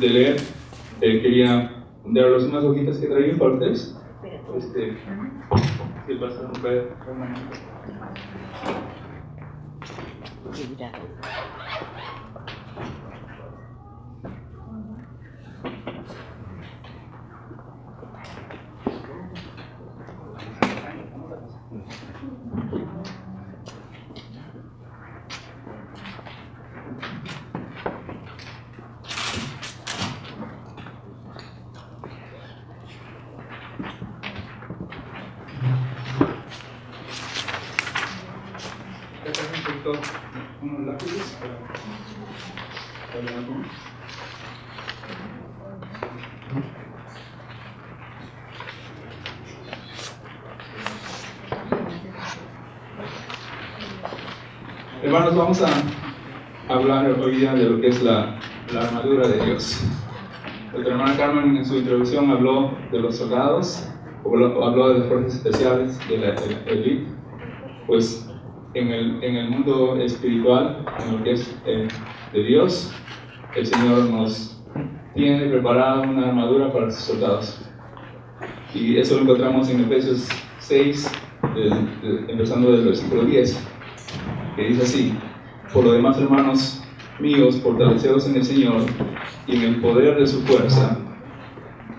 de leer, quería darles unas hojitas que traía para ustedes. Si vas a romper. Unos lápices para la Hermanos, vamos a hablar hoy día de lo que es la armadura de Dios. Nuestra hermana Carmen en su introducción habló de los soldados, habló de las fuerzas especiales, de la élite. Pues en el mundo espiritual, en lo que es de Dios, el Señor nos tiene preparada una armadura para sus soldados. Y eso lo encontramos en Efesios 6, empezando del versículo 10, que dice así: por lo demás, hermanos míos, fortaleceos en el Señor y en el poder de su fuerza,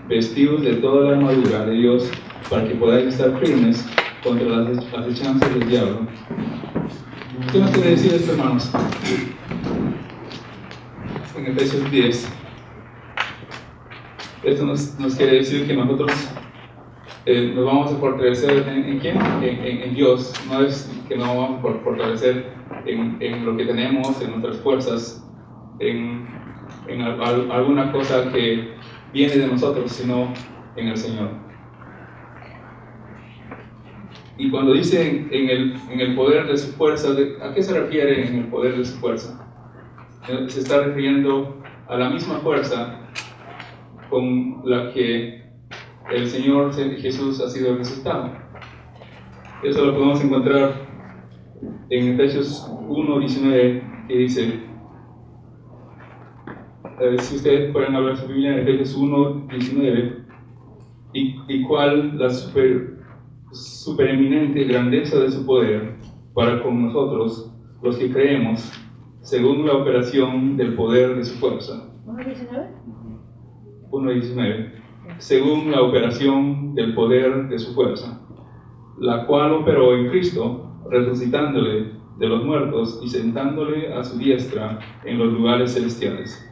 vestidos de toda la armadura de Dios, para que podáis estar firmes contra las acechanzas del diablo. ¿Qué nos quiere decir esto, hermanos? En Efesios 10, esto nos quiere decir que nosotros nos vamos a fortalecer ¿en quién? En Dios. No es que nos vamos a fortalecer en lo que tenemos, en nuestras fuerzas, en alguna cosa que viene de nosotros, sino en el Señor. Y cuando dice en el poder de su fuerza, ¿a qué se refiere en el poder de su fuerza? Se está refiriendo a la misma fuerza con la que el Señor Jesús ha sido resucitado. Eso lo podemos encontrar en Efesios 1:19, que dice, si ustedes pueden hablar su Biblia, en Efesios 1:19, y cuál la supereminente grandeza de su poder para con nosotros, los que creemos, según la operación del poder de su fuerza. 1:19. Según la operación del poder de su fuerza, la cual operó en Cristo, resucitándole de los muertos y sentándole a su diestra en los lugares celestiales.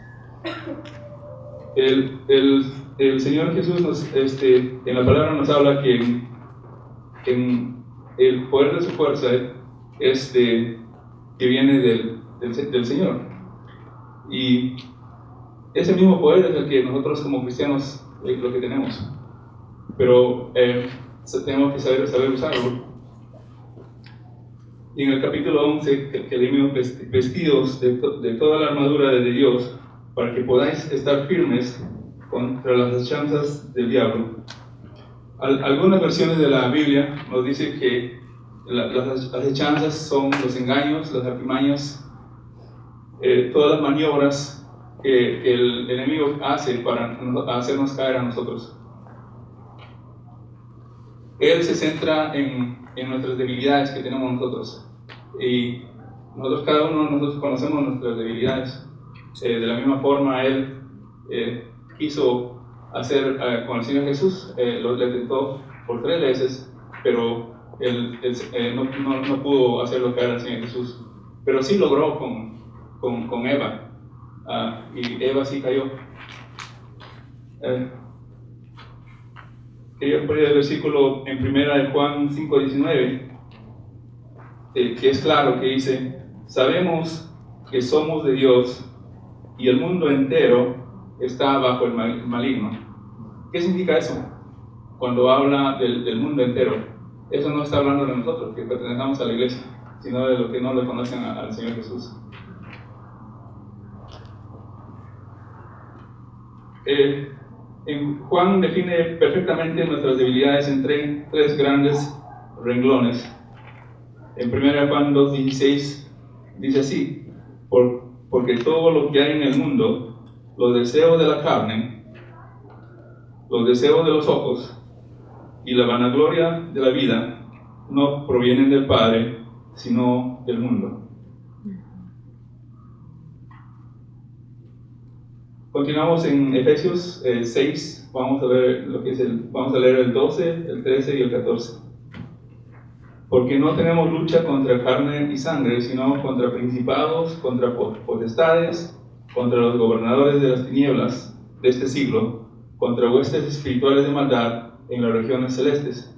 El Señor Jesús en la palabra nos habla que en el poder de su fuerza es que viene del Señor, y ese mismo poder es el que nosotros como cristianos lo que tenemos, pero tenemos que saber usarlo. Y en el capítulo 11 que leímos, vestidos de toda la armadura de Dios, para que podáis estar firmes contra las acechanzas del diablo. Algunas versiones de la Biblia nos dicen que las acechanzas son los engaños, las artimañas, todas las maniobras que el enemigo hace para hacernos caer a nosotros. Él se centra en nuestras debilidades que tenemos nosotros, y cada uno de nosotros conocemos nuestras debilidades. De la misma forma, Él quiso hacer con el Señor Jesús, lo tentó por 3 veces, pero él no pudo hacerlo caer al Señor Jesús, pero sí logró con Eva. Y Eva sí cayó. Quería poner el versículo en 1 Juan 5:19, que es claro, que dice: sabemos que somos de Dios y el mundo entero está bajo el maligno. ¿Qué significa eso? Cuando habla del mundo entero, eso no está hablando de nosotros que pertenecemos a la iglesia, sino de los que no le conocen al Señor Jesús. Juan define perfectamente nuestras debilidades en 3 grandes renglones. En 1 Juan 2:16 dice así: porque todo lo que hay en el mundo, los deseos de la carne, los deseos de los ojos y la vanagloria de la vida no provienen del Padre, sino del mundo. Continuamos en Efesios 6, vamos a ver vamos a leer el 12, el 13 y el 14. Porque no tenemos lucha contra carne y sangre, sino contra principados, contra potestades, contra los gobernadores de las tinieblas de este siglo, contra huestes espirituales de maldad en las regiones celestes.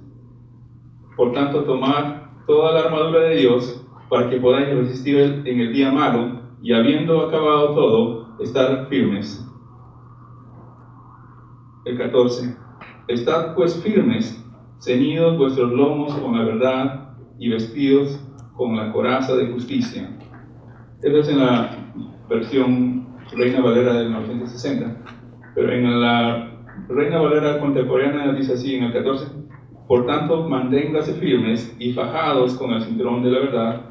Por tanto, tomad toda la armadura de Dios para que podáis resistir en el día malo, y habiendo acabado todo, estar firmes. El 14. Estad pues firmes, ceñidos vuestros lomos con la verdad y vestidos con la coraza de justicia. Esta es en la versión Reina Valera del 1960, pero en la Reina Valera contemporánea dice así en el 14: por tanto, manténgase firmes y fajados con el cinturón de la verdad,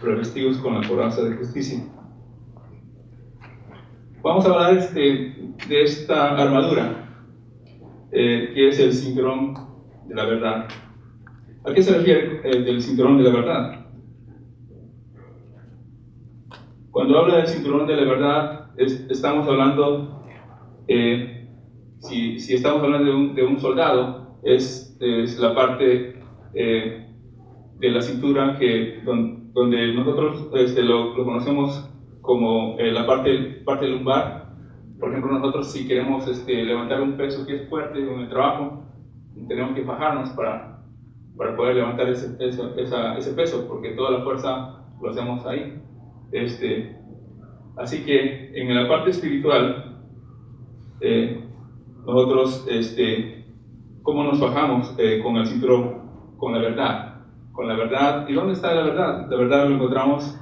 revestidos con la coraza de justicia. Vamos a hablar de esta armadura, que es el cinturón de la verdad. ¿A qué se refiere del cinturón de la verdad? Cuando habla del cinturón de la verdad, estamos hablando, si estamos hablando de un soldado, es la parte de la cintura donde nosotros lo conocemos como la parte lumbar. Por ejemplo, nosotros si queremos levantar un peso que es fuerte en el trabajo, tenemos que fajarnos para poder levantar ese peso, porque toda la fuerza lo hacemos ahí. Así que en la parte espiritual, nosotros, ¿cómo nos fajamos? Con el cinturón, con la verdad. Con la verdad. ¿Y dónde está la verdad? La verdad lo encontramos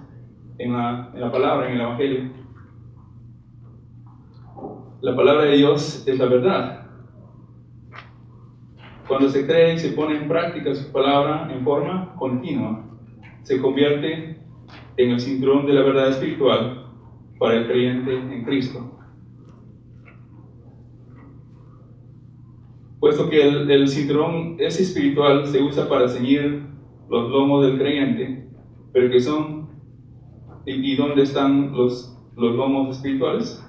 en la palabra, en el Evangelio. La palabra de Dios es la verdad. Cuando se cree y se pone en práctica su palabra en forma continua, se convierte en el cinturón de la verdad espiritual para el creyente en Cristo. Puesto que el cinturón es espiritual, se usa para ceñir los lomos del creyente, pero ¿qué son? ¿Y dónde están los lomos espirituales?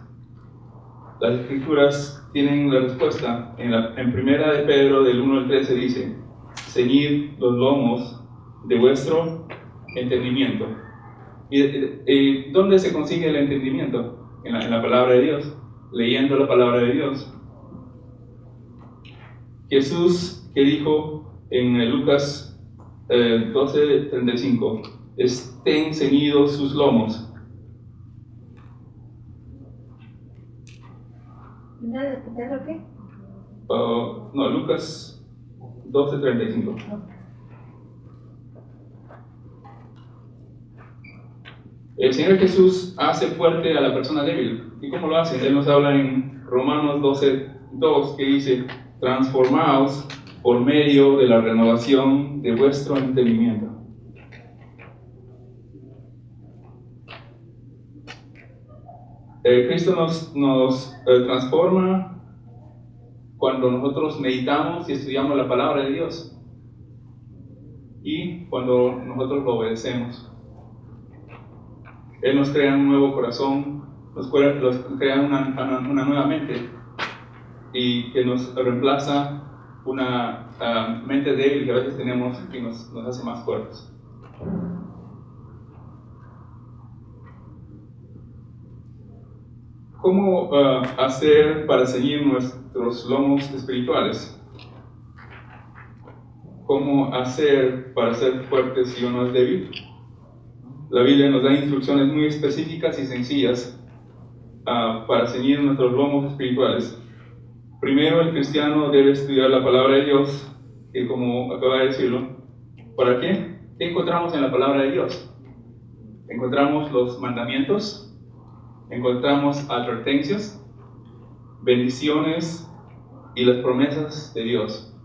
Las Escrituras tienen la respuesta. En Primera de Pedro, del 1 al 13, dice: ceñid los lomos de vuestro entendimiento. ¿Y dónde se consigue el entendimiento? En la palabra de Dios, leyendo la palabra de Dios. Jesús, que dijo en Lucas 12:35, estén ceñidos sus lomos. ¿Pedro qué? No, Lucas 12:35. El Señor Jesús hace fuerte a la persona débil. ¿Y cómo lo hace? Él nos habla en Romanos 12:2, que dice: transformaos por medio de la renovación de vuestro entendimiento. Cristo nos transforma cuando nosotros meditamos y estudiamos la palabra de Dios, y cuando nosotros lo obedecemos. Él nos crea un nuevo corazón, nos crea una nueva mente, y que nos reemplaza una mente débil que a veces tenemos y nos hace más fuertes. ¿Cómo hacer para ceñir nuestros lomos espirituales? ¿Cómo hacer para ser fuertes si uno es débil? La Biblia nos da instrucciones muy específicas y sencillas para ceñir nuestros lomos espirituales. Primero, el cristiano debe estudiar la palabra de Dios, que como acaba de decirlo, ¿para qué? ¿Qué encontramos en la palabra de Dios? Encontramos los mandamientos, encontramos advertencias, bendiciones y las promesas de Dios.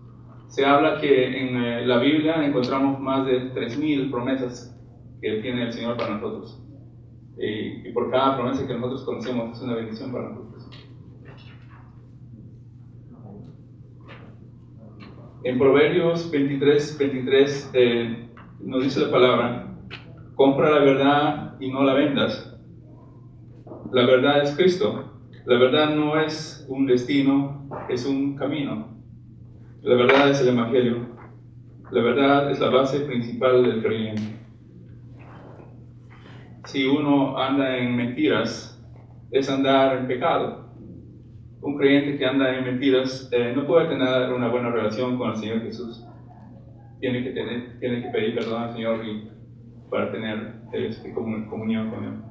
Se habla que en la Biblia encontramos más de 3,000 promesas que tiene el Señor para nosotros. Y por cada promesa que nosotros conocemos es una bendición para nosotros. En Proverbios 23 nos dice la palabra: compra la verdad y no la vendas. La verdad es Cristo. La verdad no es un destino, es un camino. La verdad es el Evangelio. La verdad es la base principal del creyente. Si uno anda en mentiras, es andar en pecado. Un creyente que anda en mentiras no puede tener una buena relación con el Señor Jesús. Tiene que pedir perdón al Señor para tener comunión con Él.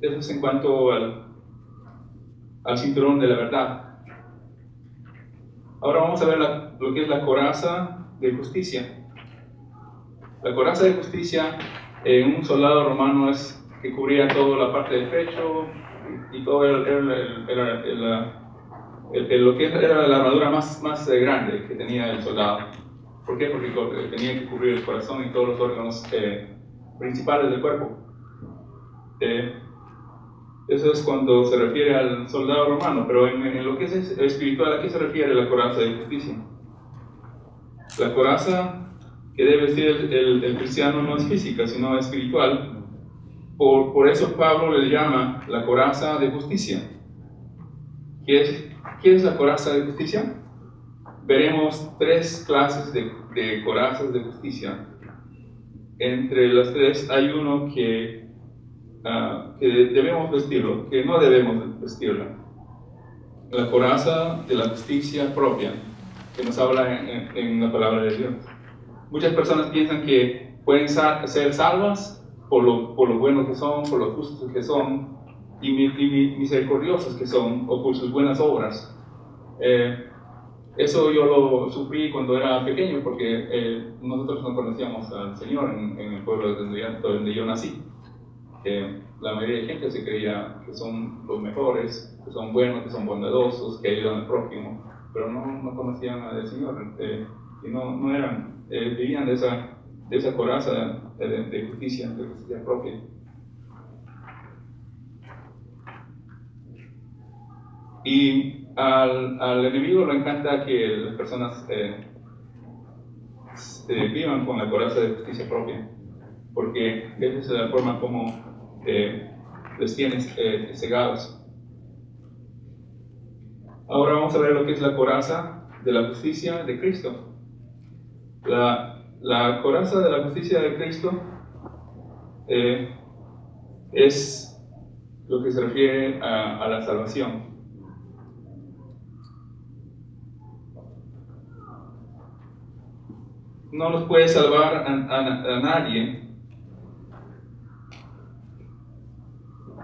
Eso es en cuanto al cinturón de la verdad. Ahora vamos a ver lo que es la coraza de justicia. La coraza de justicia en un soldado romano es que cubría toda la parte del pecho y todo lo que era la armadura más grande que tenía el soldado. ¿Por qué? Porque tenía que cubrir el corazón y todos los órganos principales del cuerpo. Eso es cuando se refiere al soldado romano, pero en lo que es espiritual, ¿a qué se refiere la coraza de justicia? La coraza que debe vestir el cristiano no es física, sino espiritual. Por eso Pablo le llama la coraza de justicia. ¿Qué es la coraza de justicia? Veremos 3 clases de corazas de justicia. Entre las 3 hay uno que debemos vestirlo, que no debemos vestirla. La coraza de la justicia propia, que nos habla en la palabra de Dios. Muchas personas piensan que pueden ser salvas por lo buenos que son, por lo justos que son y misericordiosos que son, o por sus buenas obras. Eso yo lo sufrí cuando era pequeño, porque nosotros no conocíamos al Señor en el pueblo donde yo nací. La mayoría de gente se creía que son los mejores, que son buenos, que son bondadosos, que ayudan al prójimo, pero no conocían al Señor y no eran, vivían de esa coraza de justicia propia. Y al enemigo le encanta que las personas vivan con la coraza de justicia propia, porque esa es la forma como les tienes cegados. Ahora vamos a ver lo que es la coraza de la justicia de Cristo. La coraza de la justicia de Cristo es lo que se refiere a la salvación. No nos puede salvar a nadie.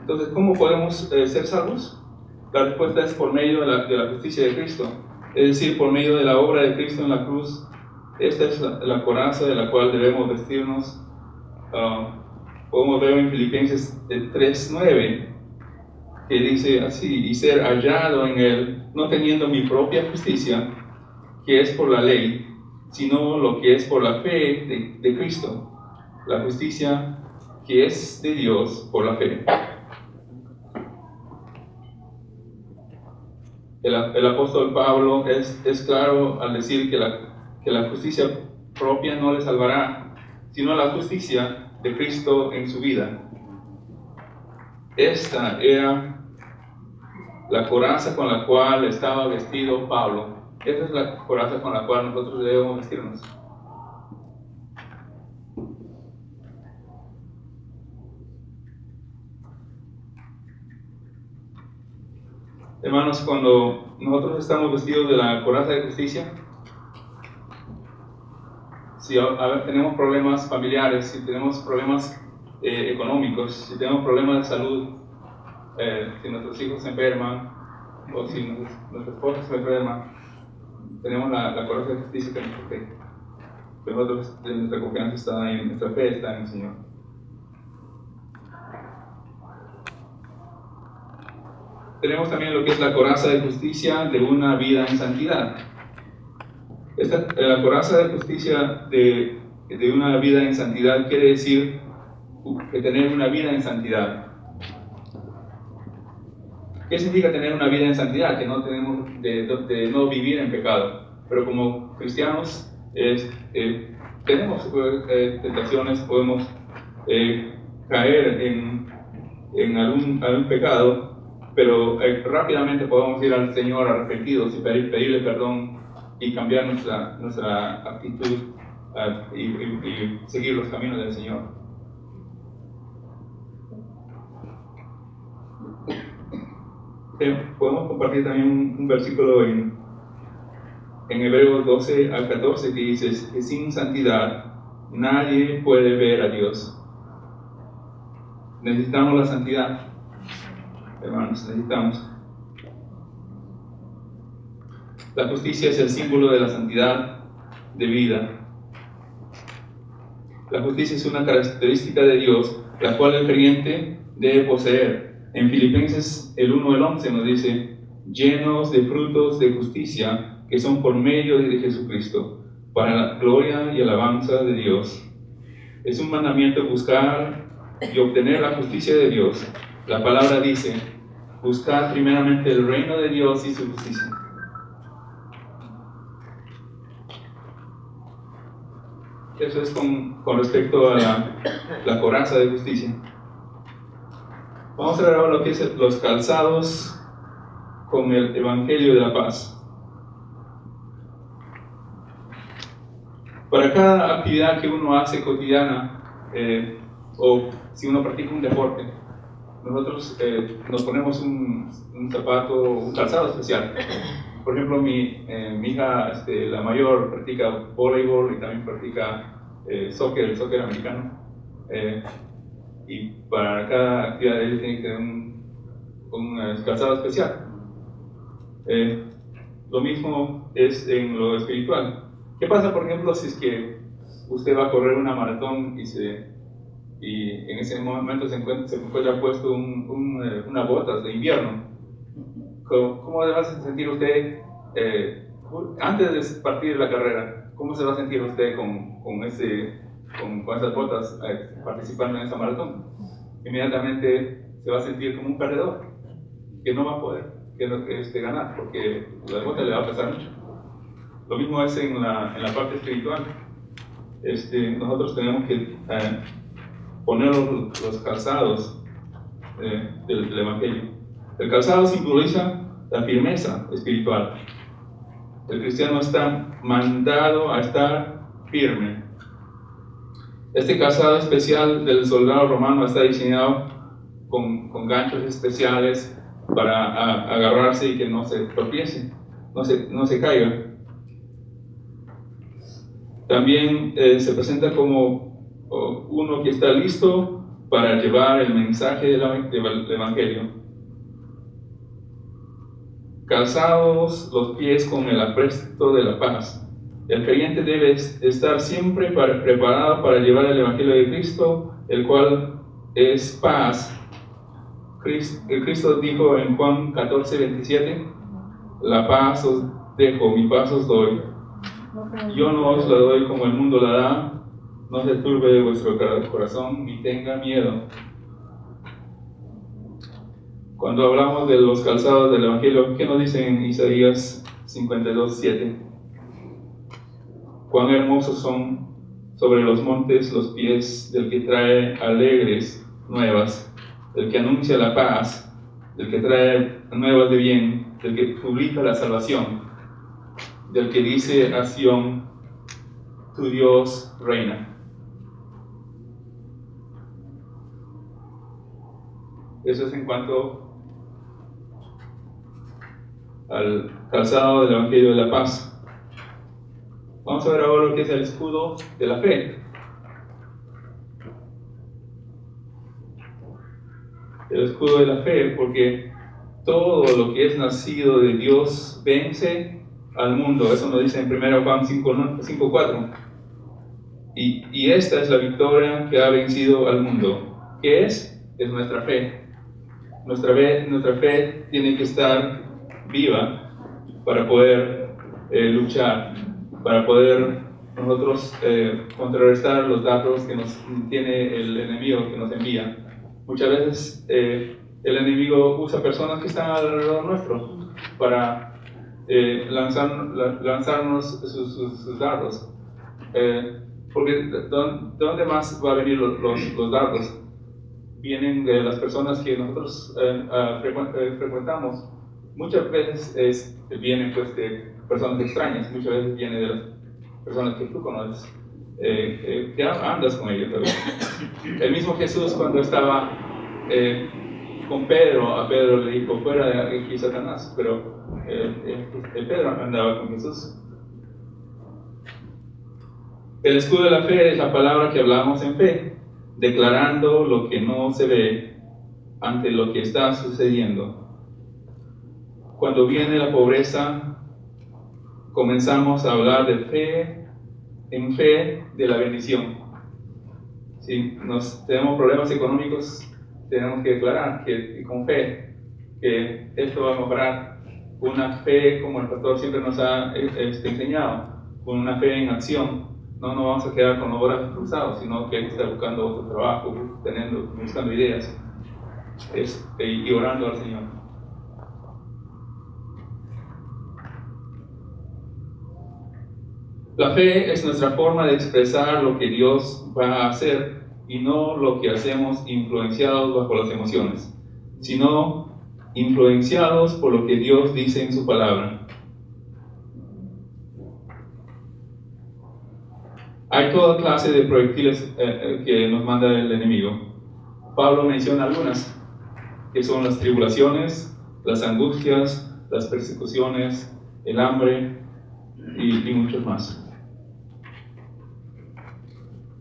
Entonces, ¿cómo podemos ser salvos? La respuesta es por medio de la justicia de Cristo, es decir, por medio de la obra de Cristo en la cruz. Esta es la coraza de la cual debemos vestirnos. Podemos ver en Filipenses 3:9, que dice así: y ser hallado en Él, no teniendo mi propia justicia, que es por la ley, sino lo que es por la fe de Cristo, la justicia que es de Dios por la fe. El apóstol Pablo es claro al decir que la justicia propia no le salvará, sino la justicia de Cristo en su vida. Esta era la coraza con la cual estaba vestido Pablo. Esta es la coraza con la cual nosotros debemos vestirnos. Hermanos, cuando nosotros estamos vestidos de la coraza de justicia, si tenemos problemas familiares, si tenemos problemas económicos, si tenemos problemas de salud, si nuestros hijos se enferman o si nuestra esposa se enferma, tenemos la coraza de justicia que nos protege. Nosotros, nuestra confianza está en, nuestra fe está en el Señor. Tenemos también lo que es la coraza de justicia de una vida en santidad. La coraza de justicia de una vida en santidad quiere decir que tener una vida en santidad. ¿Qué significa tener una vida en santidad? Que no tenemos de no vivir en pecado. Pero como cristianos tenemos tentaciones, podemos caer en algún pecado, pero rápidamente podemos ir al Señor arrepentidos y pedirle perdón y cambiar nuestra actitud y seguir los caminos del Señor. Podemos compartir también un versículo en Hebreos 12 al 14 que dice que sin santidad nadie puede ver a Dios. Necesitamos la santidad, hermanos, necesitamos. La justicia es el símbolo de la santidad de vida. La justicia es una característica de Dios, la cual el creyente debe poseer. En Filipenses el 1 al 11 nos dice, llenos de frutos de justicia que son por medio de Jesucristo, para la gloria y alabanza de Dios. Es un mandamiento buscar y obtener la justicia de Dios. La palabra dice, buscar primeramente el reino de Dios y su justicia. Eso es con respecto a la coraza de justicia. Vamos a ver ahora lo que es los calzados con el Evangelio de la Paz. Para cada actividad que uno hace cotidiana, o si uno practica un deporte, nosotros nos ponemos un zapato, un calzado especial. Por ejemplo, mi hija, la mayor, practica voleibol y también practica el soccer americano. Y para cada actividad ella tiene que tener un calzado especial. Lo mismo es en lo espiritual. ¿Qué pasa, por ejemplo, si es que usted va a correr una maratón y en ese momento se encuentra puesto unas botas de invierno? ¿Cómo va a sentir usted antes de partir la carrera? ¿Cómo se va a sentir usted con esas botas participando en esa maratón? Inmediatamente se va a sentir como un perdedor, que no va a poder ganar, porque la bota le va a pesar mucho. Lo mismo es en la parte espiritual. Nosotros tenemos que poner los calzados del Evangelio. El calzado simboliza la firmeza espiritual. El cristiano está mandado a estar firme. Este calzado especial del soldado romano está diseñado con ganchos especiales para agarrarse y que no se tropiece, no se caiga. También se presenta como uno que está listo para llevar el mensaje del Evangelio. Calzados los pies con el apresto de la paz. El creyente debe estar siempre preparado para llevar el Evangelio de Cristo, el cual es paz. Cristo dijo en Juan 14:27, la paz os dejo, mi paz os doy. Yo no os la doy como el mundo la da, no se turbe vuestro corazón ni tenga miedo. Cuando hablamos de los calzados del Evangelio, ¿qué nos dice en Isaías 52:7? Cuán hermosos son sobre los montes los pies del que trae alegres nuevas, del que anuncia la paz, del que trae nuevas de bien, del que publica la salvación, del que dice a Sión, tu Dios reina. Eso es en cuanto al calzado del Evangelio de la Paz. Vamos a ver ahora lo que es el escudo de la fe. El escudo de la fe, porque todo lo que es nacido de Dios vence al mundo. Eso nos dice en 1 Juan 5:4. Y esta es la victoria que ha vencido al mundo. ¿Qué es? Es nuestra fe. Nuestra fe tiene que estar viva para poder luchar, para poder nosotros contrarrestar los datos que nos tiene el enemigo que nos envía. Muchas veces el enemigo usa personas que están alrededor nuestro para lanzarnos sus dardos. Porque ¿de dónde más va a venir los dardos? Vienen de las personas que nosotros frecuentamos. Muchas veces vienen pues, de personas extrañas, muchas veces vienen de las personas que tú conoces, que andas con ellos, ¿verdad? El mismo Jesús, cuando estaba con Pedro, a Pedro le dijo: fuera de aquí, Satanás. Pero Pedro andaba con Jesús. El escudo de la fe es la palabra que hablamos en fe, declarando lo que no se ve ante lo que está sucediendo. Cuando viene la pobreza, comenzamos a hablar de fe, en fe de la bendición. Si tenemos problemas económicos, tenemos que declarar que con fe que esto va a mejorar. Una fe, como el pastor siempre nos ha enseñado, con una fe en acción. No nos vamos a quedar con los brazos cruzados, sino que hay que estar buscando otro trabajo, buscando ideas y orando al Señor. La fe es nuestra forma de expresar lo que Dios va a hacer y no lo que hacemos influenciados bajo las emociones, sino influenciados por lo que Dios dice en su palabra. Hay toda clase de proyectiles que nos manda el enemigo. Pablo menciona algunas, que son las tribulaciones, las angustias, las persecuciones, el hambre y muchos más.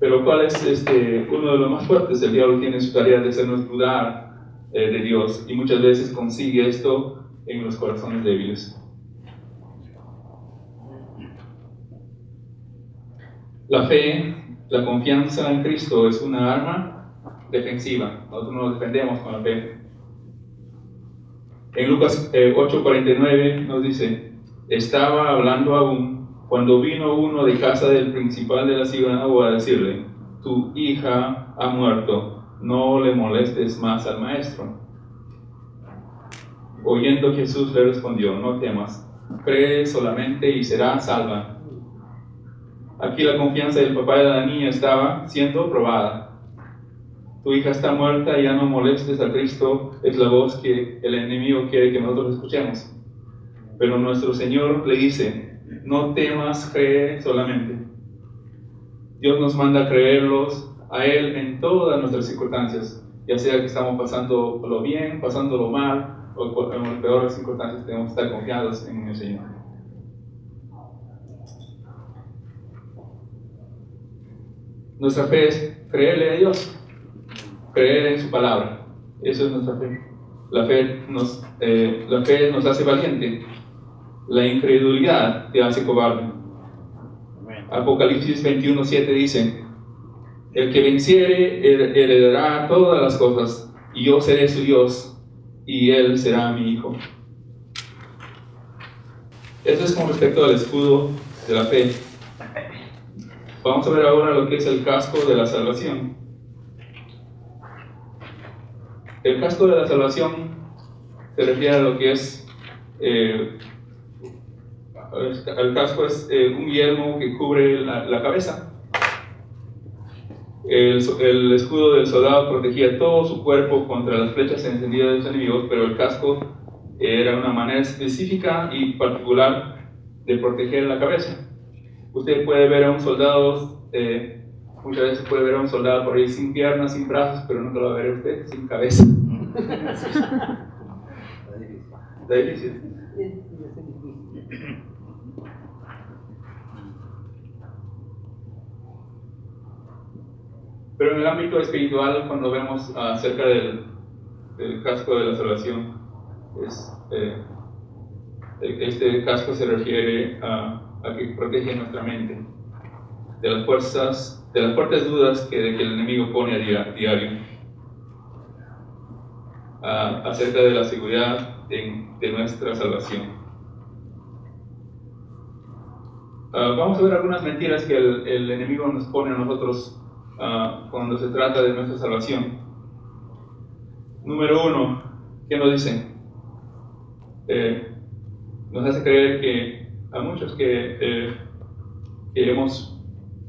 Pero ¿cuál es uno de los más fuertes? El diablo tiene su tarea de hacernos dudar de Dios, y muchas veces consigue esto en los corazones débiles. La fe, la confianza en Cristo es una arma defensiva. Nosotros nos defendemos con la fe. En Lucas 8:49 nos dice: estaba hablando aún cuando vino uno de casa del principal de la sinagoga a decirle: tu hija ha muerto, no le molestes más al maestro. Oyendo Jesús le respondió: no temas, cree solamente y será salva. Aquí la confianza del papá de la niña estaba siendo probada. Tu hija está muerta, ya no molestes a Cristo, es la voz que el enemigo quiere que nosotros escuchemos. Pero nuestro Señor le dice: no temas, cree solamente. Dios nos manda a creerlos a Él en todas nuestras circunstancias, ya sea que estamos pasando lo bien, pasando lo mal, o en las peores circunstancias. Tenemos que estar confiados en el Señor. Nuestra fe es creerle a Dios, creer en su palabra. Eso es nuestra fe. La fe nos hace valiente. La incredulidad te hace cobarde. Apocalipsis 21:7 dice: el que venciere heredará todas las cosas, y yo seré su Dios, y él será mi hijo. Eso es con respecto al escudo de la fe. Vamos a ver ahora lo que es el casco de la salvación. El casco de la salvación se refiere a lo que es el casco es un yelmo que cubre la cabeza. El escudo del soldado protegía todo su cuerpo contra las flechas encendidas de los enemigos, pero el casco era una manera específica y particular de proteger la cabeza. Usted puede ver a un soldado, muchas veces puede ver a un soldado por ahí sin piernas, sin brazos, pero nunca lo va a ver usted sin cabeza. Está difícil. Pero en el ámbito espiritual, cuando vemos acerca del casco de la salvación, este casco se refiere a que protege nuestra mente de las fuertes dudas que el enemigo pone a diario acerca de la seguridad de nuestra salvación. Vamos a ver algunas mentiras que el enemigo nos pone a nosotros cuando se trata de nuestra salvación. Número 1, ¿Qué nos dice? Nos hace creer que a muchos que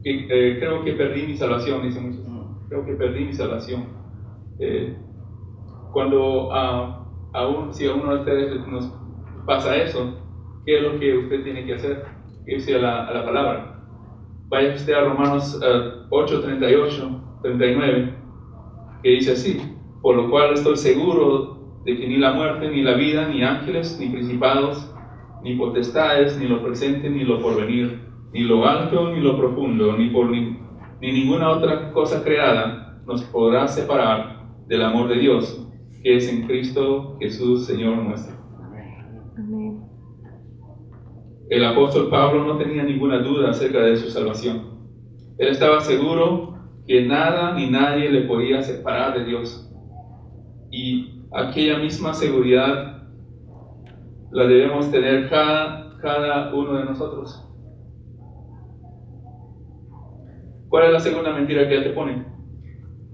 creo que perdí mi salvación, dicen muchos. Creo que perdí mi salvación. Cuando si a uno de ustedes nos pasa eso, ¿qué es lo que usted tiene que hacer? Irse a la palabra. Vaya usted a Romanos 8, 38, 39, que dice así: por lo cual estoy seguro de que ni la muerte, ni la vida, ni ángeles, ni principados, ni potestades, ni lo presente, ni lo porvenir, ni lo alto, ni lo profundo, ni ninguna otra cosa creada nos podrá separar del amor de Dios, que es en Cristo Jesús, Señor nuestro. Amén. El apóstol Pablo no tenía ninguna duda acerca de su salvación. Él estaba seguro que nada ni nadie le podía separar de Dios. Y aquella misma seguridad la debemos tener cada uno de nosotros. ¿Cuál es la segunda mentira que él te pone?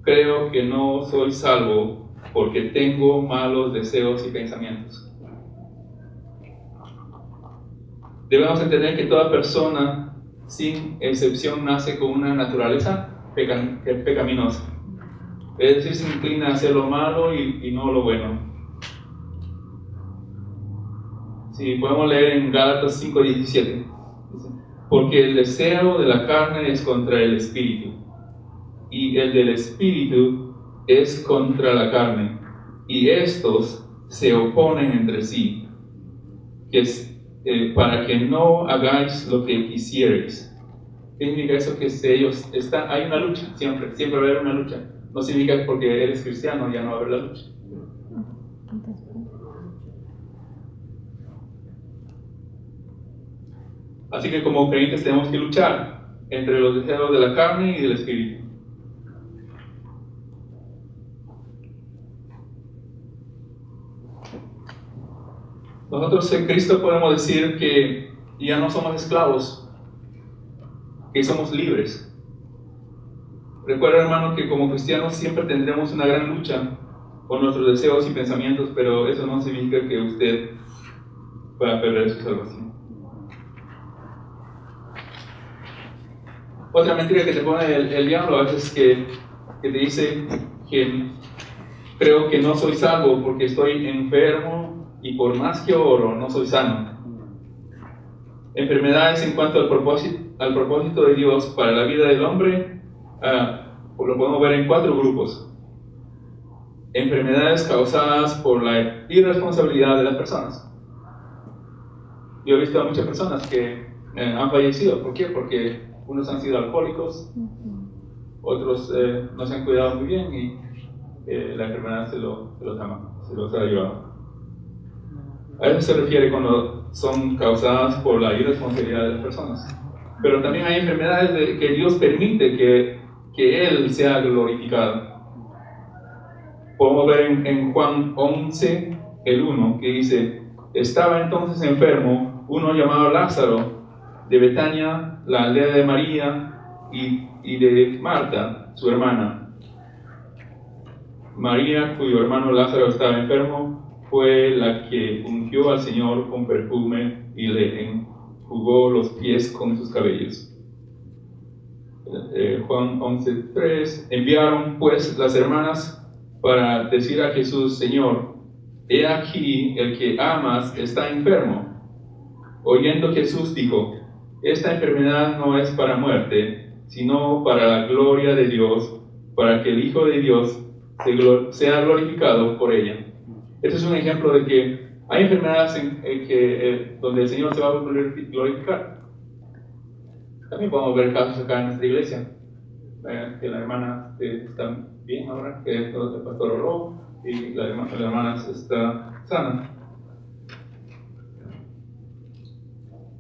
Creo que no soy salvo porque tengo malos deseos y pensamientos. Debemos entender que toda persona, sin excepción, nace con una naturaleza pecaminosa. Es decir, se inclina hacia lo malo y no lo bueno. Si podemos leer en Gálatas 5:17, porque el deseo de la carne es contra el espíritu, y el del espíritu es contra la carne, y estos se oponen entre sí, para que no hagáis lo que quisierais. ¿Qué significa eso? Que hay una lucha, siempre va a haber una lucha. No significa que porque eres cristiano ya no va a haber la lucha. Así que como creyentes tenemos que luchar entre los deseos de la carne y del espíritu. Nosotros en Cristo podemos decir que ya no somos esclavos, que somos libres. Recuerda, hermano, que como cristianos siempre tendremos una gran lucha con nuestros deseos y pensamientos, pero eso no significa que usted va a perder su salvación. Otra mentira que te pone el diablo a veces que te dice que creo que no soy salvo porque estoy enfermo y por más que oro no soy sano. Enfermedades en cuanto al propósito de Dios para la vida del hombre, lo podemos ver en 4 grupos. Enfermedades causadas por la irresponsabilidad de las personas. Yo he visto a muchas personas que han fallecido. ¿Por qué? Porque unos han sido alcohólicos, otros no se han cuidado muy bien y la enfermedad se los ha llevado. A eso se refiere cuando son causadas por la irresponsabilidad de las personas. Pero también hay enfermedades que Dios permite que Él sea glorificado. Podemos ver en Juan 11, el 1, que dice: estaba entonces enfermo uno llamado Lázaro, de Betania, la aldea de María y de Marta, su hermana. María, cuyo hermano Lázaro estaba enfermo, fue la que ungió al Señor con perfume y le enjugó los pies con sus cabellos. Juan 11:3. Enviaron pues las hermanas para decir a Jesús: Señor, he aquí el que amas está enfermo. Oyendo Jesús dijo: esta enfermedad no es para muerte, sino para la gloria de Dios, para que el Hijo de Dios sea glorificado por ella. Este es un ejemplo de que hay enfermedades donde el Señor se va a glorificar. También podemos ver casos acá en nuestra iglesia, que la hermana está bien ahora, que es el pastor oró y la hermana está sana.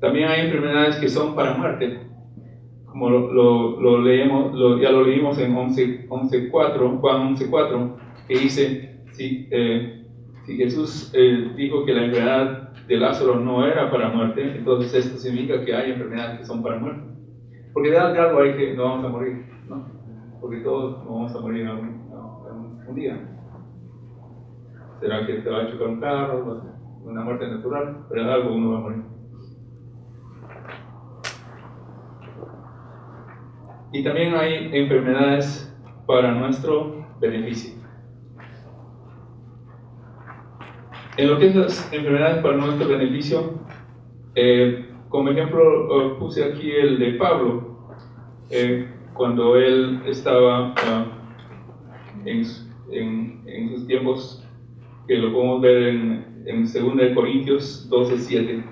También hay enfermedades que son para muerte, como ya lo leímos en 11:4, Juan 11:4, que dice: si Jesús dijo que la enfermedad de Lázaro no era para muerte, entonces esto significa que hay enfermedades que son para muerte. Porque de algo hay que no vamos a morir, ¿no? Porque todos vamos a morir un día. será que te va a chocar un carro, una muerte natural, pero algo uno va a morir. Y también hay enfermedades para nuestro beneficio. En lo que es las enfermedades para nuestro beneficio, como ejemplo puse aquí el de Pablo, cuando él estaba en sus tiempos, que lo podemos ver en 2 Corintios 12:7.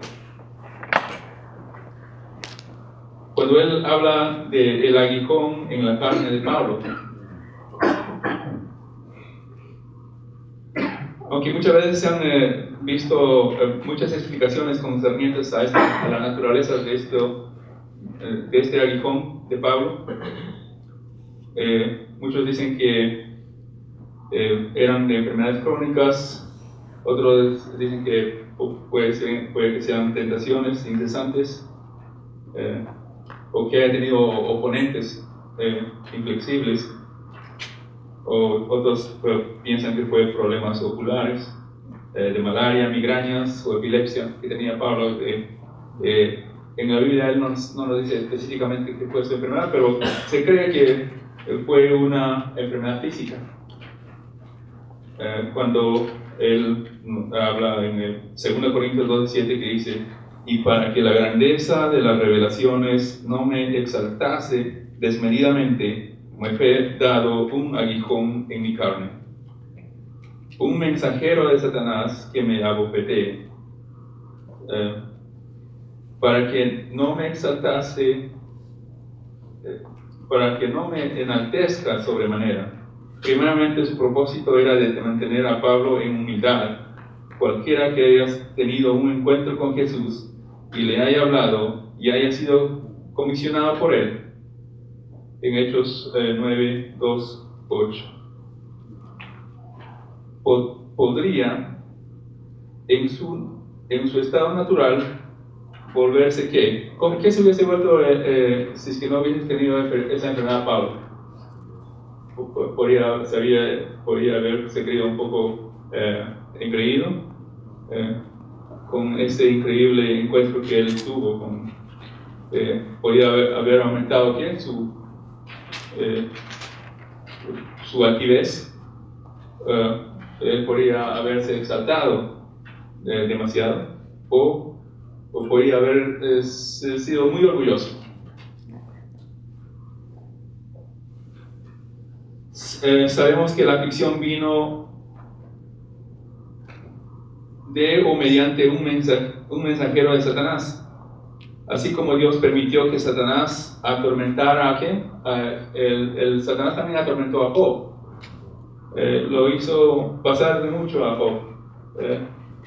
Cuando él habla del aguijón en la carne de Pablo. Aunque muchas veces se han visto muchas explicaciones concernientes a la naturaleza de este aguijón de Pablo, muchos dicen que eran de enfermedades crónicas, otros dicen que puede que sean tentaciones incesantes, o que haya tenido oponentes inflexibles, o otros piensan que fue problemas oculares, de malaria, migrañas o epilepsia que tenía Pablo. En la Biblia él no nos dice específicamente que fue su enfermedad, pero se cree que fue una enfermedad física. Cuando él habla en el 2 Corintios 12:7 que dice: y para que la grandeza de las revelaciones no me exaltase desmedidamente, me fue dado un aguijón en mi carne, un mensajero de Satanás que me abofetee, para que no me exaltase, para que no me enaltezca sobremanera. Primeramente su propósito era de mantener a Pablo en humildad. Cualquiera que haya tenido un encuentro con Jesús y le haya hablado y haya sido comisionado por él, en Hechos 9, 2, 8, podría en su estado natural volverse ¿qué? ¿Con qué se hubiese vuelto si es que no hubiese tenido esa enfermedad Pablo? Podría haberse creído un poco engreído con ese increíble encuentro que él tuvo podía haber aumentado ¿qué? Su altivez. Él podría haberse exaltado demasiado, o podría haber sido muy orgulloso. Sabemos que la aflicción vino de o mediante un mensajero de Satanás. Así como Dios permitió que Satanás atormentara a ¿quién? El Satanás también atormentó a Job. Lo hizo pasar de mucho a Job.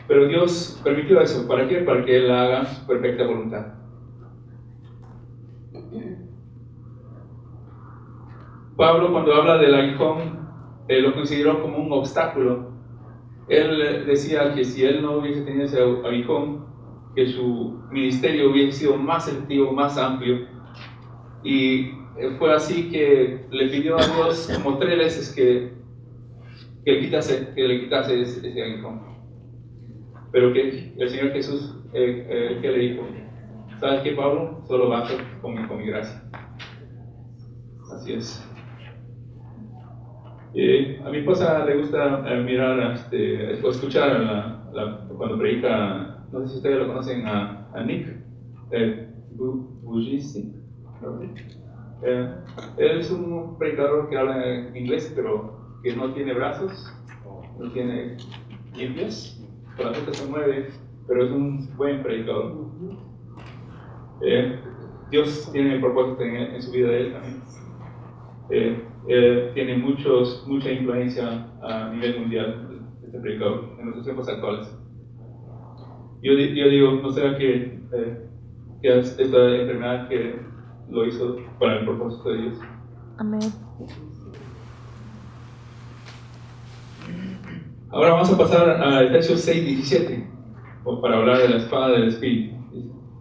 Pero Dios permitió eso. ¿Para qué? Para que él haga su perfecta voluntad. Pablo, cuando habla del aguijón, lo consideró como un obstáculo. Él decía que si él no hubiese tenido ese aguijón, que su ministerio hubiese sido más efectivo, más amplio. Y fue así que le pidió a Dios como 3 veces que le quitase ese aguijón. Pero que el Señor Jesús, ¿qué le dijo? ¿Sabes qué, Pablo? Solo basta con mi gracia. Así es. A mi esposa le gusta mirar o escuchar cuando predica, no sé si ustedes lo conocen, a Nick Vujicic. Él es un predicador que habla en inglés, pero que no tiene brazos, no tiene pies, con la gente se mueve, pero es un buen predicador. Dios tiene el propósito en su vida de él también. Tiene mucha influencia a nivel mundial, este predicador, en nuestros tiempos actuales. Yo digo, ¿no será que esta enfermedad que lo hizo para el propósito de Dios? Amén. Ahora vamos a pasar a Efesios 6:17 para hablar de la espada del Espíritu.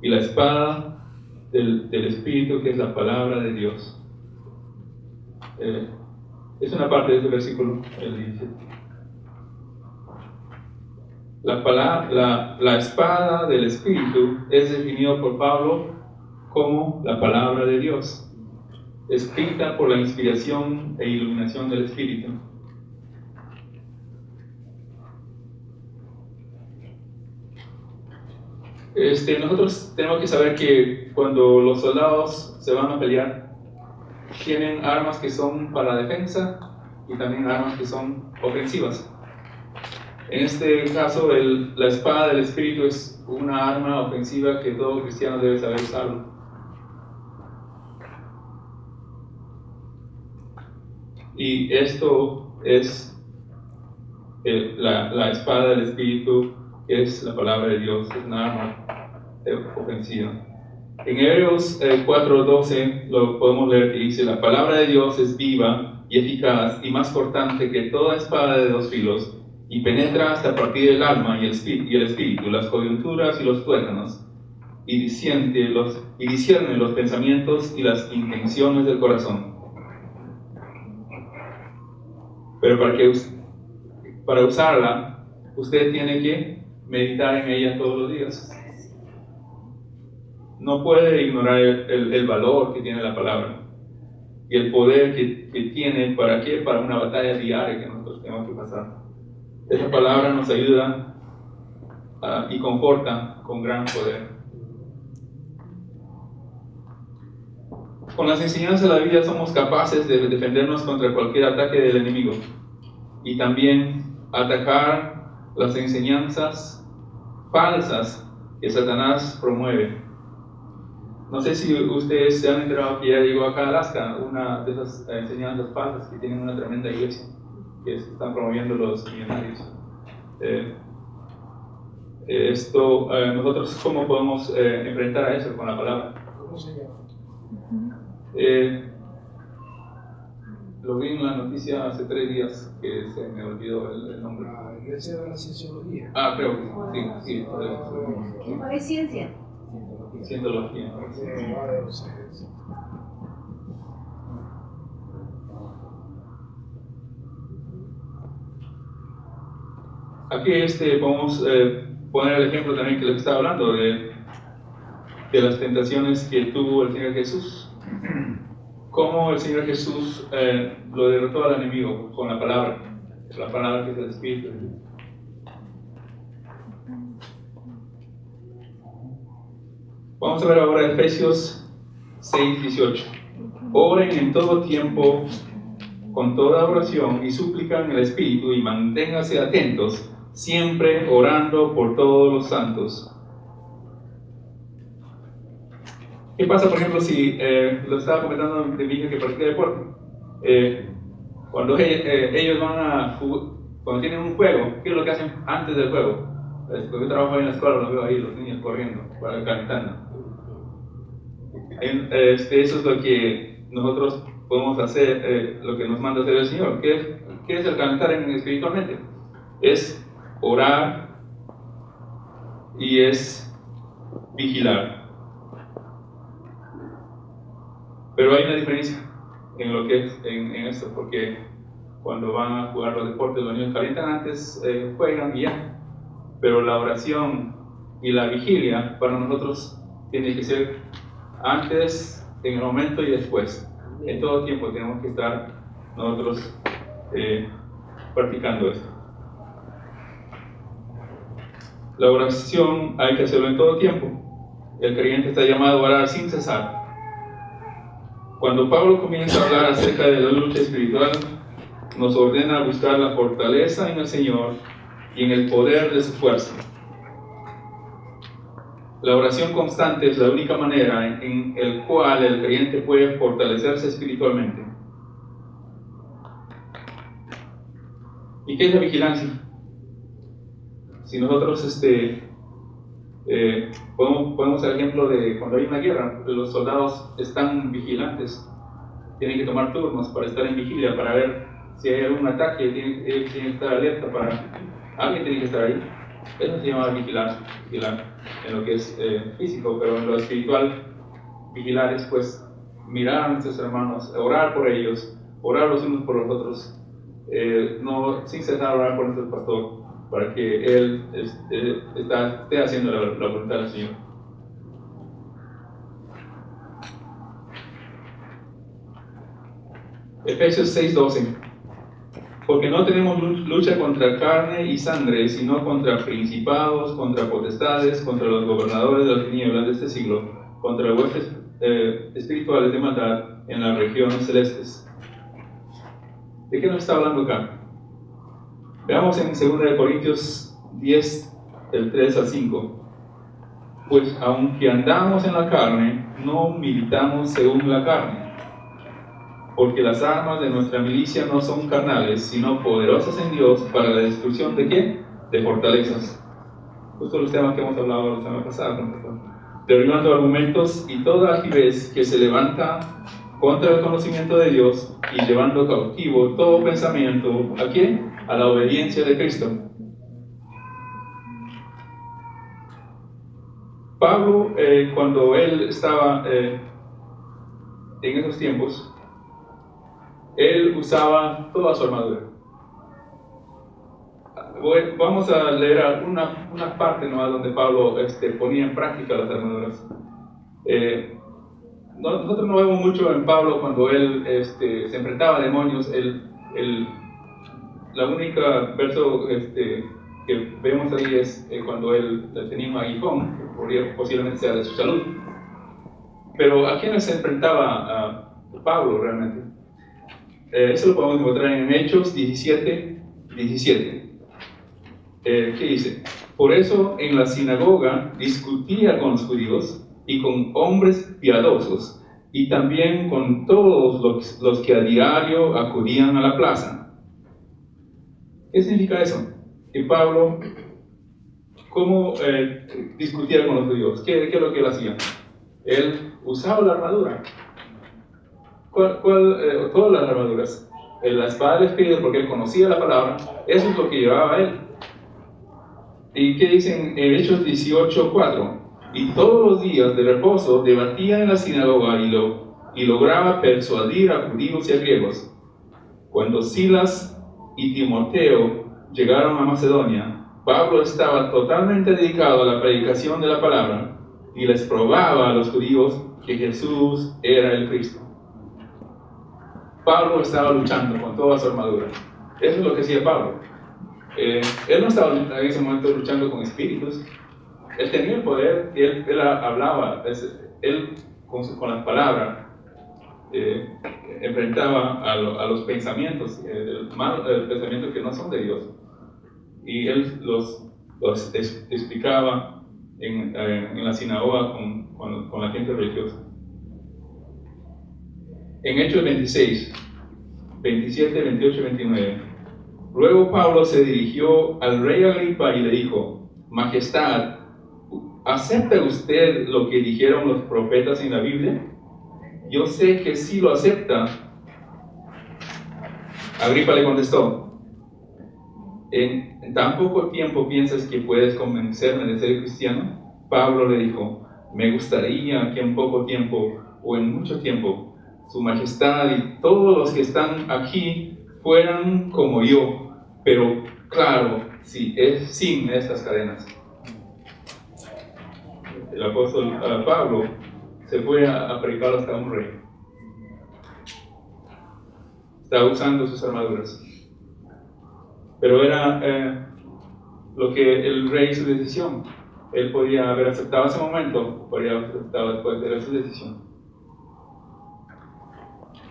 Y la espada del Espíritu, que es la palabra de Dios. Es una parte de este versículo, el 17. La espada del Espíritu es definido por Pablo como la palabra de Dios, escrita por la inspiración e iluminación del Espíritu. Nosotros tenemos que saber que cuando los soldados se van a pelear, tienen armas que son para defensa y también armas que son ofensivas. En este caso, la espada del Espíritu es una arma ofensiva que todo cristiano debe saber usarlo. Y esto es la espada del Espíritu, que es la palabra de Dios, es una arma ofensiva. En Hebreos 4:12 lo podemos leer que dice: la palabra de Dios es viva y eficaz y más cortante que toda espada de dos filos, y penetra hasta partir el alma y el espíritu, las coyunturas y los tuétanos, y discierne los pensamientos y las intenciones del corazón. Pero para usarla, usted tiene que meditar en ella todos los días. No puede ignorar el valor que tiene la palabra y el poder que tiene para una batalla diaria que nosotros tenemos que pasar. Esa palabra nos ayuda y conforta con gran poder. Con las enseñanzas de la Biblia somos capaces de defendernos contra cualquier ataque del enemigo y también atacar las enseñanzas falsas que Satanás promueve. No sé si ustedes se han enterado que ya llegó acá a Alaska una de esas enseñanzas falsas que tienen una tremenda iglesia que están promoviendo los millonarios. Nosotros ¿cómo podemos enfrentar a eso con la palabra? ¿Cómo se llama? Lo vi en la noticia hace 3 días que se me olvidó el nombre. La Iglesia de la Cienciología. Creo que sí. Es ciencia. Cientología. Aquí podemos poner el ejemplo también que les estaba hablando de las tentaciones que tuvo el Señor Jesús. Cómo el Señor Jesús lo derrotó al enemigo con la palabra que es el Espíritu. Vamos a ver ahora Efesios 6:18. Oren en todo tiempo, con toda oración y súplica en el Espíritu, y manténganse atentos, siempre orando por todos los santos. ¿Qué pasa, por ejemplo, si lo estaba comentando de mi hija que practica deporte? Cuando ellos van cuando tienen un juego, ¿qué es lo que hacen antes del juego? Cuando yo trabajo en la escuela, los veo ahí, los niños corriendo, calentando. Eso es lo que nosotros podemos hacer, lo que nos manda hacer el Señor. ¿Qué es el calentar espiritualmente? Es orar y es vigilar. Pero hay una diferencia en lo que es en esto, porque cuando van a jugar los deportes, los niños calientan antes, juegan y ya. Pero la oración y la vigilia para nosotros tiene que ser antes, en el momento y después. En todo tiempo tenemos que estar nosotros practicando esto. La oración hay que hacerlo en todo tiempo. El creyente está llamado a orar sin cesar. Cuando Pablo comienza a hablar acerca de la lucha espiritual, nos ordena buscar la fortaleza en el Señor y en el poder de su fuerza. La oración constante es la única manera en la cual el creyente puede fortalecerse espiritualmente. ¿Y qué es la vigilancia? Si nosotros podemos dar ejemplo de cuando hay una guerra, los soldados están vigilantes, tienen que tomar turnos para estar en vigilia, para ver si hay algún ataque, tienen que estar alerta, alguien tiene que estar ahí. Eso se llama vigilar en lo que es físico, pero en lo espiritual, vigilar es pues mirar a nuestros hermanos, orar por ellos, orar los unos por los otros, no sin cesar orar por nuestro pastor, para que Él esté haciendo la voluntad del Señor. Efesios 6:12. Porque no tenemos lucha contra carne y sangre, sino contra principados, contra potestades, contra los gobernadores de las tinieblas de este siglo, contra huestes espirituales de maldad en las regiones celestes. ¿De qué nos está hablando acá? Veamos en 2 Corintios 10, del 3 al 5. Pues aunque andamos en la carne, no militamos según la carne. Porque las armas de nuestra milicia no son carnales, sino poderosas en Dios para la destrucción ¿de qué? De fortalezas. Justo los temas que hemos hablado la semana pasada. Derribando argumentos y toda altivez que se levanta contra el conocimiento de Dios y llevando cautivo todo pensamiento ¿a qué? A la obediencia de Cristo. Pablo, cuando él estaba en esos tiempos, él usaba toda su armadura. Vamos a leer una parte nomás donde Pablo ponía en práctica las armaduras. Nosotros no vemos mucho en Pablo cuando él se enfrentaba a demonios. La única verso que vemos ahí es cuando él tenía un aguijón, que posiblemente sea de su salud. Pero ¿a quiénes se enfrentaba a Pablo realmente? Eso lo podemos encontrar en Hechos 17:17. ¿Qué dice? Por eso en la sinagoga discutía con los judíos y con hombres piadosos y también con todos los que a diario acudían a la plaza. ¿Qué significa eso? Que Pablo, ¿cómo discutía con los judíos? ¿Qué es lo que él hacía? Él usaba la armadura. Todas las armaduras, la espada del Espíritu, porque él conocía la palabra, eso es lo que llevaba a él. ¿Y qué dicen en Hechos 18:4? Y todos los días de reposo debatía en la sinagoga y lograba persuadir a judíos y a griegos. Cuando Silas y Timoteo llegaron a Macedonia, Pablo estaba totalmente dedicado a la predicación de la palabra y les probaba a los judíos que Jesús era el Cristo. Pablo estaba luchando con toda su armadura. Eso es lo que hacía Pablo. Él no estaba en ese momento luchando con espíritus. Él tenía el poder y él hablaba. Él con las palabras enfrentaba a los pensamientos, pensamientos que no son de Dios. Y él los explicaba en la sinagoga con la gente religiosa. En Hechos 26, 27, 28 y 29, luego Pablo se dirigió al rey Agripa y le dijo: Majestad, ¿acepta usted lo que dijeron los profetas en la Biblia? Yo sé que sí lo acepta. Agripa le contestó: ¿En tan poco tiempo piensas que puedes convencerme de ser cristiano? Pablo le dijo: me gustaría que en poco tiempo o en mucho tiempo su majestad y todos los que están aquí fueran como yo, pero claro, sí, es sin estas cadenas. El apóstol Pablo se fue a predicar hasta un rey. Estaba usando sus armaduras. Pero era lo que el rey hizo decisión. Él podía haber aceptado ese momento, podría haber aceptado después de su decisión.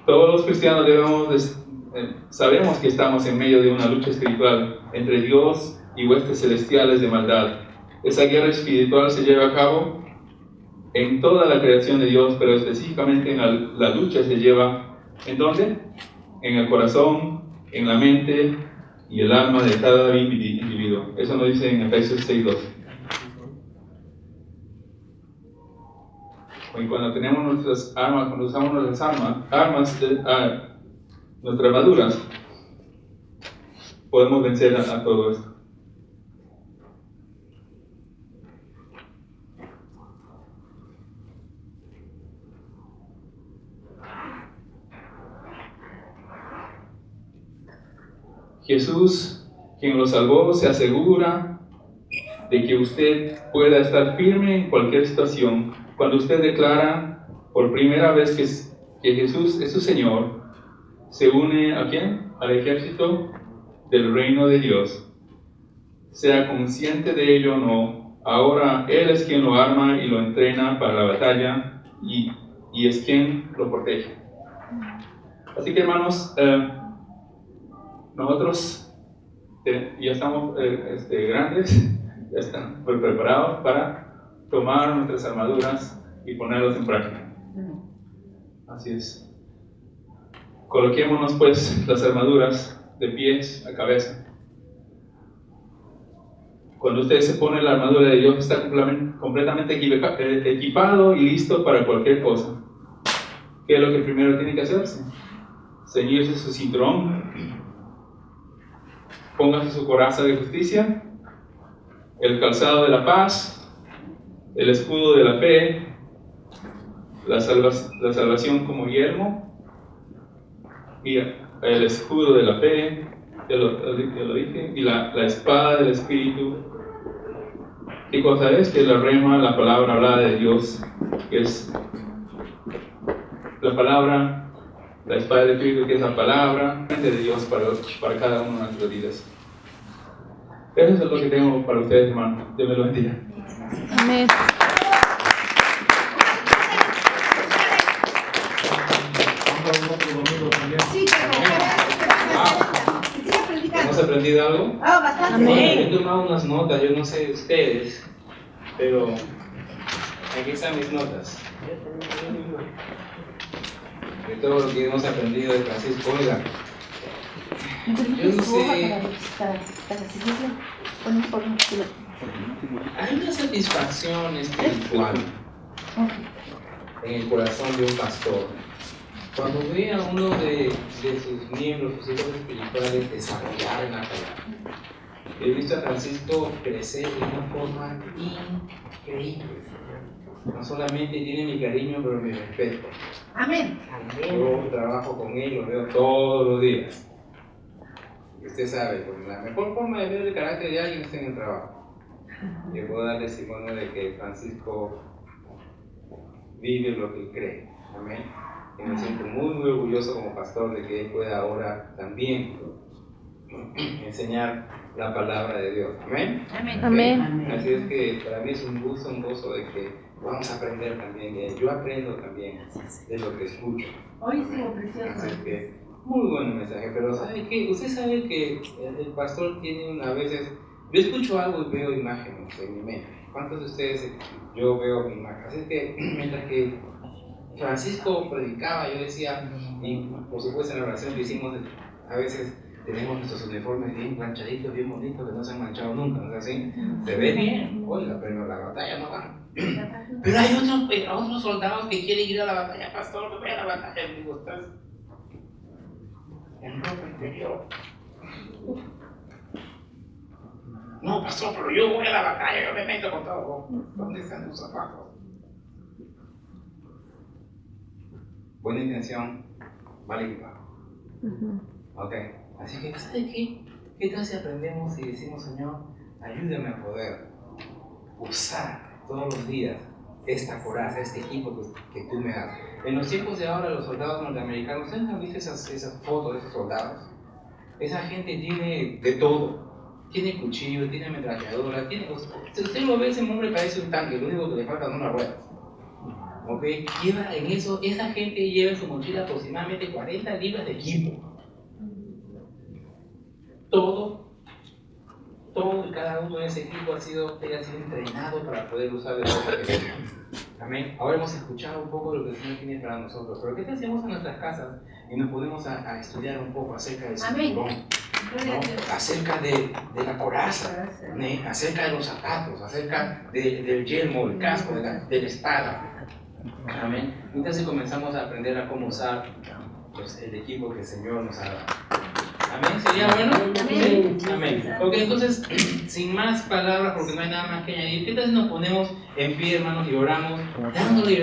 Todos los cristianos sabemos que estamos en medio de una lucha espiritual entre Dios y huestes celestiales de maldad. Esa guerra espiritual se lleva a cabo en toda la creación de Dios, pero específicamente en la lucha se lleva ¿en dónde? En el corazón, en la mente y el alma de cada individuo. Eso nos dice en Efesios 6:12. Y cuando tenemos nuestras armas, cuando usamos nuestras nuestras armaduras, podemos vencer a todo esto. quien lo salvó se asegura de que usted pueda estar firme en cualquier situación. Cuando usted declara por primera vez que Jesús es su Señor, se une ¿a quién? Al ejército del reino de Dios. Sea consciente de ello o no, ahora Él es quien lo arma y lo entrena para la batalla y es quien lo protege. Así que hermanos, nosotros ya estamos grandes, ya están preparados para tomar nuestras armaduras y ponerlas en práctica. Así es. Coloquémonos pues las armaduras de pies a cabeza. Cuando usted se pone la armadura de Dios, está completamente equipado y listo para cualquier cosa. ¿Qué es lo que primero tiene que hacerse? Ceñirse su cinturón, póngase su coraza de justicia, el calzado de la paz, el escudo de la fe, la salvación como yelmo, y el escudo de la fe, ya lo dije, y la espada del Espíritu. ¿Qué cosa es? Que es la rema, la palabra hablada de Dios, que es la palabra, la espada del Espíritu, que es la palabra de Dios para cada uno de nuestras vidas. Eso es lo que tengo para ustedes, hermano. Dios me lo bendiga. Amén. Sí, ¿Hemos aprendido algo? bastante. Amén. He tomado unas notas, yo no sé de ustedes, pero aquí están mis notas. De todo lo que hemos aprendido de Francisco. Oiga, yo no sé, hay una satisfacción espiritual en el corazón de un pastor cuando ve a uno de sus miembros, sus hijos espirituales, desarrollar en la palabra. He visto a Francisco crecer de una forma increíble. No solamente tiene mi cariño, pero mi respeto. Amén. Yo trabajo con él, lo veo todos los días. Y usted sabe, pues, la mejor forma de ver el carácter de alguien es en el trabajo. Yo puedo dar testimonio de que Francisco vive lo que él cree. Amén. Y me siento muy, muy orgulloso como pastor de que él pueda ahora también enseñar la palabra de Dios. Amén. Amén. Amén. Así es que para mí es un gusto, un gozo de que vamos a aprender también de él. Yo aprendo también de lo que escucho. Hoy estuvo precioso. Así que muy buen mensaje, pero ¿sabe qué? Usted sabe que el pastor tiene a veces, yo escucho algo y veo imágenes en mi mente. ¿Cuántos de ustedes yo veo mi imagen? Así que mientras que Francisco predicaba, yo decía, y por supuesto en la oración que hicimos, a veces tenemos nuestros uniformes bien planchaditos, bien bonitos, que no se han manchado nunca, ¿no es así? Se ve bien, oiga, pero la batalla no va. Pero hay otros soldados que quieren ir a la batalla, pastor, que vaya a la batalla. Y digo, estás en ropa interior. No, pastor, pero yo voy a la batalla, yo me meto con todo. ¿Dónde están tus zapatos? Buena intención, vale equipado. Ok, así que, ¿sabe qué? ¿Qué tal si aprendemos y decimos, Señor, ayúdame a poder usar todos los días esta coraza, este equipo que tú me das? En los tiempos de ahora, los soldados norteamericanos, ¿ustedes han visto esas fotos de esos soldados? Esa gente tiene de todo. Tiene cuchillo, tiene ametralladora, si usted lo ve, ese hombre parece un tanque, lo único que le faltan son las ruedas. Okay. Lleva en eso, esa gente lleva en su mochila aproximadamente 40 libras de equipo. Todo y cada uno de ese equipo ha sido entrenado para poder usar de forma efectiva. Amén. Ahora hemos escuchado un poco de lo que el Señor tiene para nosotros, pero ¿qué hacemos en nuestras casas y nos ponemos a estudiar un poco acerca del cinturón? ¿No? Acerca de la coraza, ¿no? Acerca de los zapatos, acerca del yelmo, el casco, de la espada. Amén. Entonces comenzamos a aprender a cómo usar el equipo que el Señor nos ha dado. Amén. ¿Sería bueno? Amén. ¿Sí? Amén. Ok, entonces, sin más palabras, porque no hay nada más que añadir, ¿qué tal si nos ponemos en pie, hermanos, y oramos dándole gracias